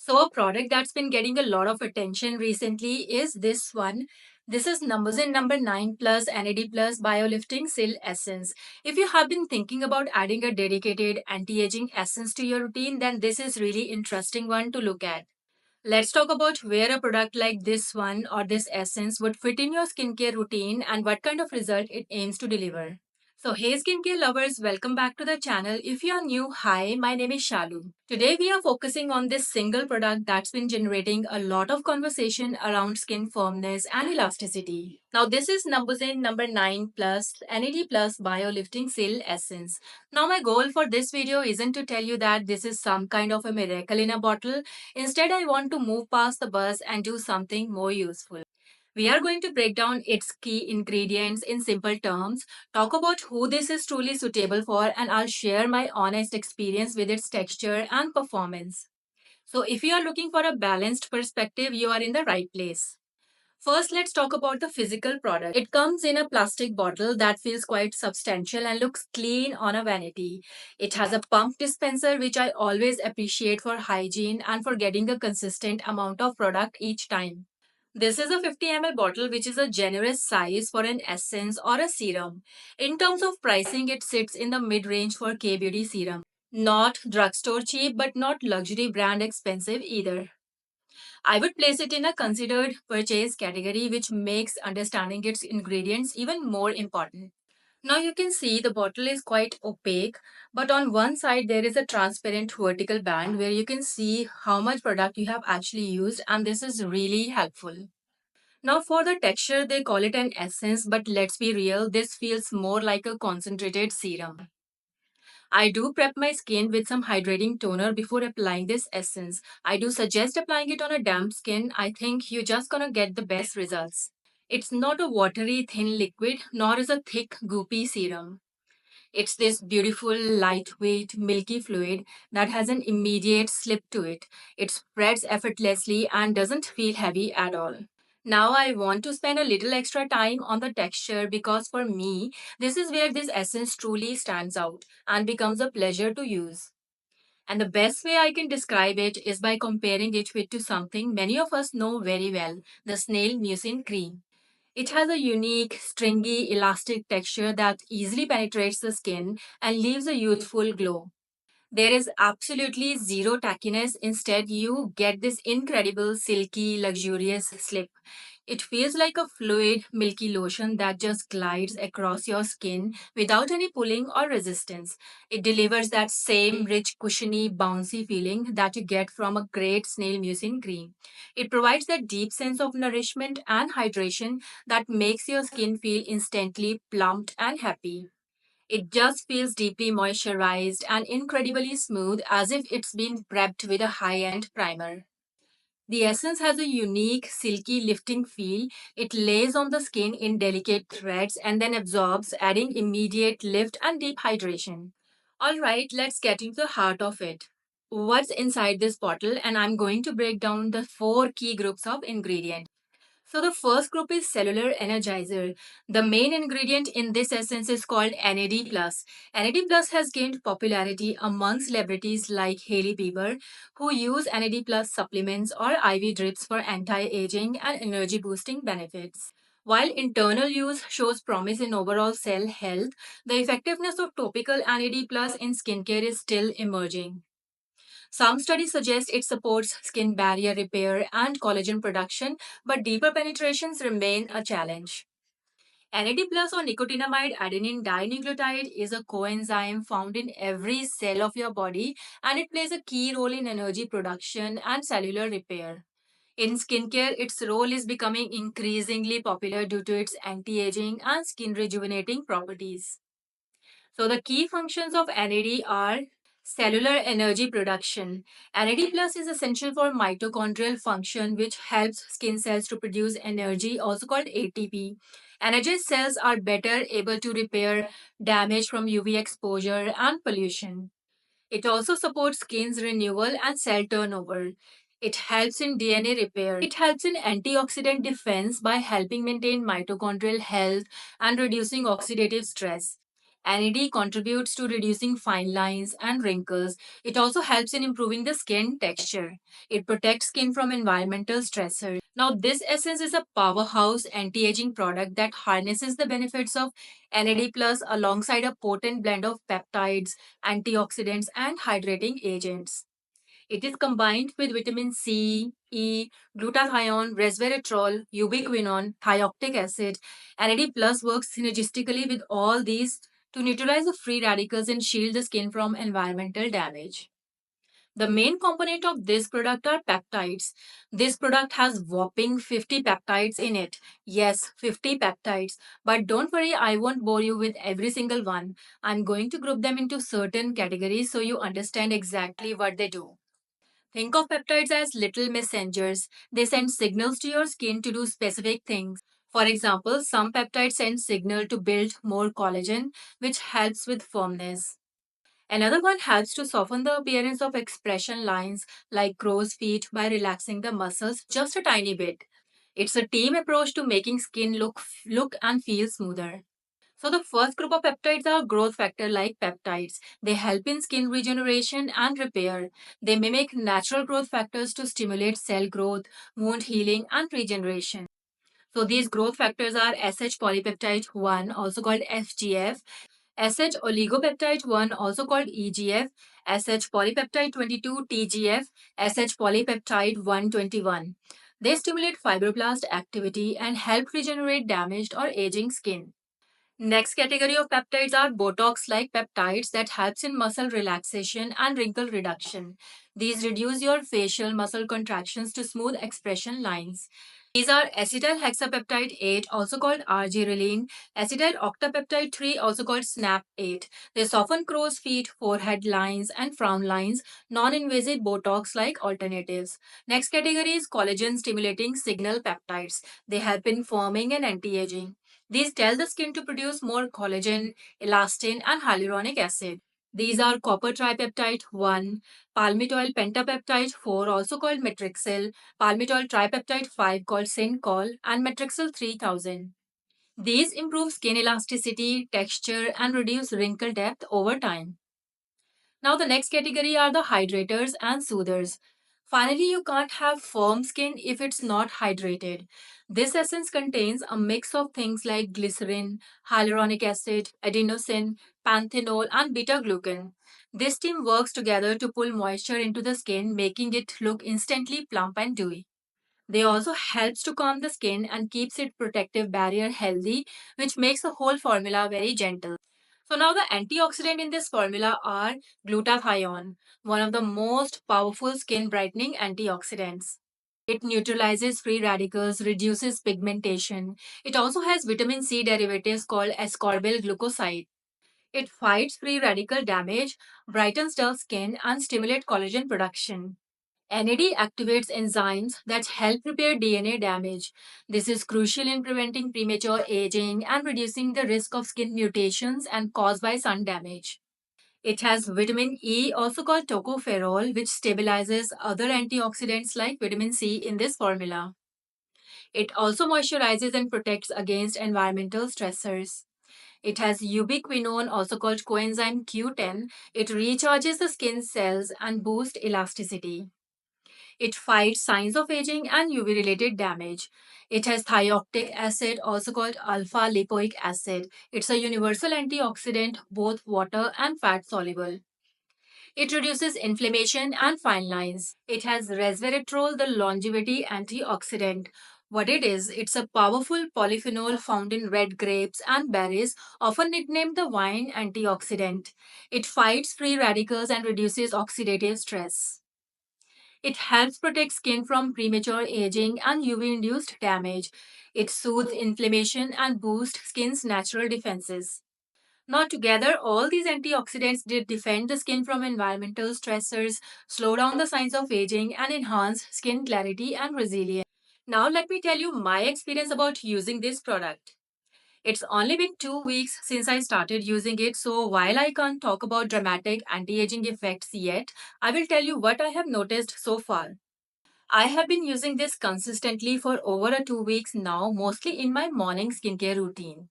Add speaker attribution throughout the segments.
Speaker 1: So, a product that's been getting a lot of attention recently is this one. This is Numbersin number 9 plus NAD plus Biolifting Sil Essence. If you have been thinking about adding a dedicated anti-aging essence to your routine, then this is really interesting one to look at. Let's talk about where a product like this one or this essence would fit in your skincare routine and what kind of result it aims to deliver. So, hey skincare lovers, welcome back to the channel. If you are new, hi, my name is Shalu. Today we are focusing on this single product that's been generating a lot of conversation around skin firmness and elasticity. Now, this is Numbersin number 9 plus NAD plus Biolifting Sil Essence. Now, my goal for this video isn't to tell you that this is some kind of a miracle in a bottle. Instead, I want to move past the buzz and do something more useful. We are going to break down its key ingredients in simple terms, talk about who this is truly suitable for, and I'll share my honest experience with its texture and performance. So, if you are looking for a balanced perspective, you are in the right place. First, let's talk about the physical product. It comes in a plastic bottle that feels quite substantial and looks clean on a vanity. It has a pump dispenser, which I always appreciate for hygiene and for getting a consistent amount of product each time. This is a 50 ml bottle, which is a generous size for an essence or a serum. In terms of pricing, it sits in the mid range for K Beauty serum. Not drugstore cheap, but not luxury brand expensive either. I would place it in a considered purchase category, which makes understanding its ingredients even more important. Now you can see the bottle is quite opaque, but on one side there is a transparent vertical band where you can see how much product you have actually used, and this is really helpful. Now, for the texture, they call it an essence, but let's be real, this feels more like a concentrated serum. I do prep my skin with some hydrating toner before applying this essence. I do suggest applying it on a damp skin. I think you're just gonna get the best results. It's not a watery, thin liquid, nor is a thick, goopy serum. It's this beautiful, lightweight, milky fluid that has an immediate slip to it. It spreads effortlessly and doesn't feel heavy at all. Now I want to spend a little extra time on the texture because for me, this is where this essence truly stands out and becomes a pleasure to use. And the best way I can describe it is by comparing it with to something many of us know very well, the snail mucin cream. It has a unique, stringy, elastic texture that easily penetrates the skin and leaves a youthful glow. There is absolutely zero tackiness. Instead, you get this incredible, silky, luxurious slip. It feels like a fluid, milky lotion that just glides across your skin without any pulling or resistance. It delivers that same rich, cushiony, bouncy feeling that you get from a great snail mucin cream. It provides that deep sense of nourishment and hydration that makes your skin feel instantly plumped and happy. It just feels deeply moisturized and incredibly smooth as if it's been prepped with a high end primer. The essence has a unique, silky, lifting feel. It lays on the skin in delicate threads and then absorbs, adding immediate lift and deep hydration. Alright, let's get into the heart of it. What's inside this bottle? And I'm going to break down the four key groups of ingredients. So the first group is cellular energizer. The main ingredient in this essence is called NAD+. NAD+ has gained popularity among celebrities like Hailey Bieber, who use NAD+ supplements or IV drips for anti-aging and energy-boosting benefits. While internal use shows promise in overall cell health, the effectiveness of topical NAD+ in skincare is still emerging. Some studies suggest it supports skin barrier repair and collagen production, but deeper penetrations remain a challenge. NAD plus or nicotinamide adenine dinucleotide is a coenzyme found in every cell of your body, and it plays a key role in energy production and cellular repair. In skincare, its role is becoming increasingly popular due to its anti-aging and skin rejuvenating properties. So the key functions of NAD are cellular energy production. NAD plus is essential for mitochondrial function, which helps skin cells to produce energy, also called ATP. Energized cells are better able to repair damage from UV exposure and pollution. It also supports skin's renewal and cell turnover. It helps in DNA repair. It helps in antioxidant defense by helping maintain mitochondrial health and reducing oxidative stress. NAD contributes to reducing fine lines and wrinkles. It also helps in improving the skin texture. It protects skin from environmental stressors. Now, this essence is a powerhouse anti aging product that harnesses the benefits of NAD plus alongside a potent blend of peptides, antioxidants, and hydrating agents. It is combined with vitamin C, E, glutathione, resveratrol, ubiquinone, thioctic acid. NAD plus works synergistically with all these to neutralize the free radicals and shield the skin from environmental damage. The main component of this product are peptides. This product has whopping 50 peptides in it. Yes, 50 peptides. But don't worry, I won't bore you with every single one. I'm going to group them into certain categories so you understand exactly what they do. Think of peptides as little messengers. They send signals to your skin to do specific things. For example, some peptides send signal to build more collagen, which helps with firmness. Another one helps to soften the appearance of expression lines like crow's feet by relaxing the muscles just a tiny bit. It's a team approach to making skin look and feel smoother. So the first group of peptides are growth factor like peptides. They help in skin regeneration and repair. They mimic natural growth factors to stimulate cell growth, wound healing, and regeneration. So these growth factors are SH polypeptide 1, also called FGF, SH oligopeptide 1, also called EGF, SH polypeptide 22 TGF, SH polypeptide 121. They stimulate fibroblast activity and help regenerate damaged or aging skin. Next category of peptides are Botox-like peptides that helps in muscle relaxation and wrinkle reduction. These reduce your facial muscle contractions to smooth expression lines. These are acetyl hexapeptide 8, also called argireline, acetyl octapeptide 3, also called SNAP 8. They soften crow's feet, forehead lines, and frown lines, non-invasive Botox-like alternatives. Next category is collagen stimulating signal peptides. They help in firming and anti-aging. These tell the skin to produce more collagen, elastin, and hyaluronic acid. These are copper tripeptide 1, palmitoyl pentapeptide 4, also called Matrixyl, palmitoyl tripeptide 5, called Syncol, and Matrixyl 3000. These improve skin elasticity, texture, and reduce wrinkle depth over time. Now, the next category are the hydrators and soothers. Finally, you can't have firm skin if it's not hydrated. This essence contains a mix of things like glycerin, hyaluronic acid, adenosine, panthenol, and beta glucan. This team works together to pull moisture into the skin, making it look instantly plump and dewy. They also helps to calm the skin and keeps its protective barrier healthy, which makes the whole formula very gentle. So now the antioxidant in this formula are glutathione, one of the most powerful skin brightening antioxidants. It neutralizes free radicals, reduces pigmentation. It also has vitamin C derivatives called ascorbyl glucoside. It fights free radical damage, brightens dull skin, and stimulates collagen production. NAD activates enzymes that help repair DNA damage. This is crucial in preventing premature aging and reducing the risk of skin mutations and caused by sun damage. It has vitamin E, also called tocopherol, which stabilizes other antioxidants like vitamin C in this formula. It also moisturizes and protects against environmental stressors. It has ubiquinone, also called coenzyme Q10. It recharges the skin cells and boosts elasticity. It fights signs of aging and UV related damage. It has thioctic acid, also called alpha lipoic acid. It's a universal antioxidant, both water and fat soluble. It reduces inflammation and fine lines. It has resveratrol, the longevity antioxidant. What it is, it's a powerful polyphenol found in red grapes and berries, often nicknamed the wine antioxidant. It fights free radicals and reduces oxidative stress. It helps protect skin from premature aging and UV induced damage. It soothes inflammation and boosts skin's natural defenses. Now, together, all these antioxidants did defend the skin from environmental stressors, slow down the signs of aging, and enhance skin clarity and resilience. Now, let me tell you my experience about using this product. It's only been 2 weeks since I started using it, so while I can't talk about dramatic anti aging effects yet, I will tell you what I have noticed so far. I have been using this consistently for over 2 weeks now, mostly in my morning skincare routine.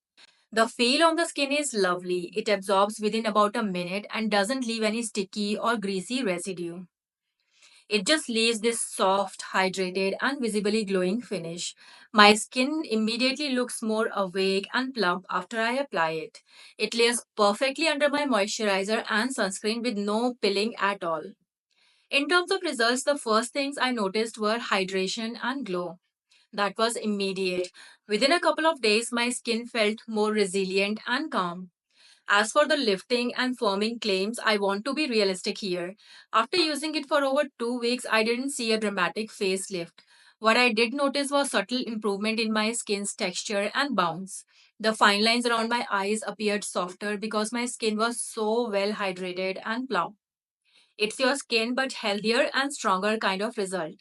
Speaker 1: The feel on the skin is lovely. It absorbs within about a minute and doesn't leave any sticky or greasy residue. It just leaves this soft, hydrated, and visibly glowing finish. My skin immediately looks more awake and plump after I apply it. It layers perfectly under my moisturizer and sunscreen with no pilling at all. In terms of results, the first things I noticed were hydration and glow. That was immediate. Within a couple of days, my skin felt more resilient and calm. As for the lifting and firming claims, I want to be realistic here. After using it for over 2 weeks, I didn't see a dramatic facelift. What I did notice was subtle improvement in my skin's texture and bounce. The fine lines around my eyes appeared softer because my skin was so well hydrated and plump. It's your skin, but healthier and stronger kind of result.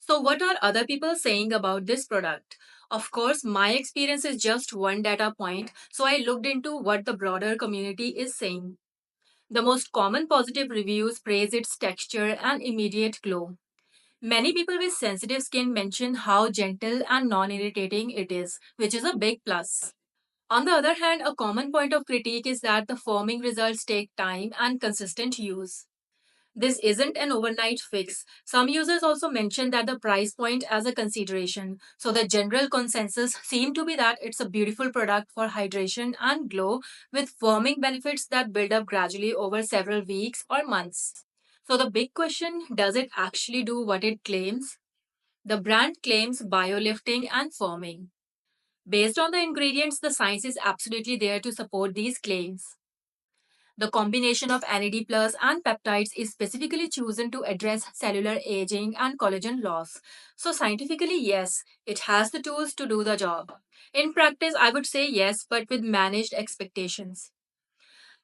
Speaker 1: So, what are other people saying about this product? Of course, my experience is just one data point, so I looked into what the broader community is saying. The most common positive reviews praise its texture and immediate glow. Many people with sensitive skin mention how gentle and non irritating it is, which is a big plus. On the other hand, a common point of critique is that the foaming results take time and consistent use. This isn't an overnight fix. Some users also mention that the price point as a consideration. So the general consensus seemed to be that it's a beautiful product for hydration and glow with firming benefits that build up gradually over several weeks or months. So the big question, does it actually do what it claims? The brand claims biolifting and firming. Based on the ingredients, the science is absolutely there to support these claims. The combination of NAD plus and peptides is specifically chosen to address cellular aging and collagen loss. So, scientifically, yes, it has the tools to do the job. In practice, I would say yes, but with managed expectations.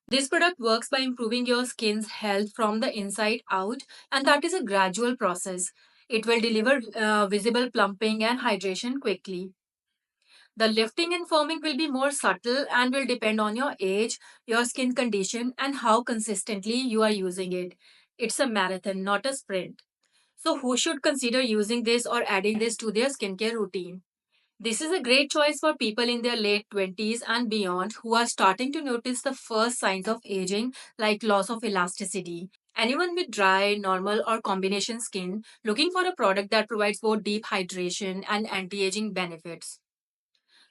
Speaker 1: This product works by improving your skin's health from the inside out, and that is a gradual process. It will deliver visible plumping and hydration quickly. The lifting and firming will be more subtle and will depend on your age, your skin condition, and how consistently you are using it. It's a marathon, not a sprint. So, who should consider using this or adding this to their skincare routine? This is a great choice for people in their late 20s and beyond who are starting to notice the first signs of aging, like loss of elasticity. Anyone with dry, normal, or combination skin looking for a product that provides both deep hydration and anti aging benefits.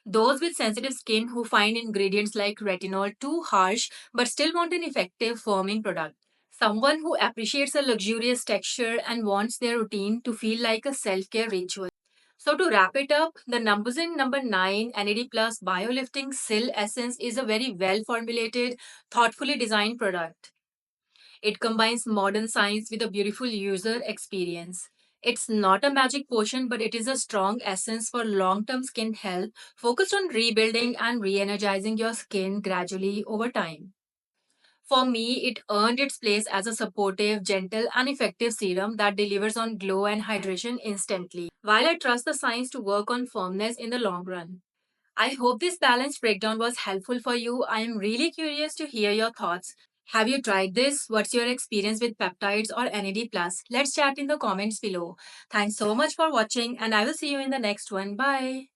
Speaker 1: Those with sensitive skin who find ingredients like retinol too harsh but still want an effective firming product. Someone who appreciates a luxurious texture and wants their routine to feel like a self care ritual. So, to wrap it up, the numbers in number 9 NAD Plus Biolifting Sil Essence is a very well formulated, thoughtfully designed product. It combines modern science with a beautiful user experience. It's not a magic potion, but it is a strong essence for long term skin health, focused on rebuilding and re energizing your skin gradually over time. For me, it earned its place as a supportive, gentle, and effective serum that delivers on glow and hydration instantly, while I trust the science to work on firmness in the long run. I hope this balanced breakdown was helpful for you. I am really curious to hear your thoughts. Have you tried this? What's your experience with peptides or NAD plus? Let's chat in the comments below. Thanks so much for watching and I will see you in the next one. Bye.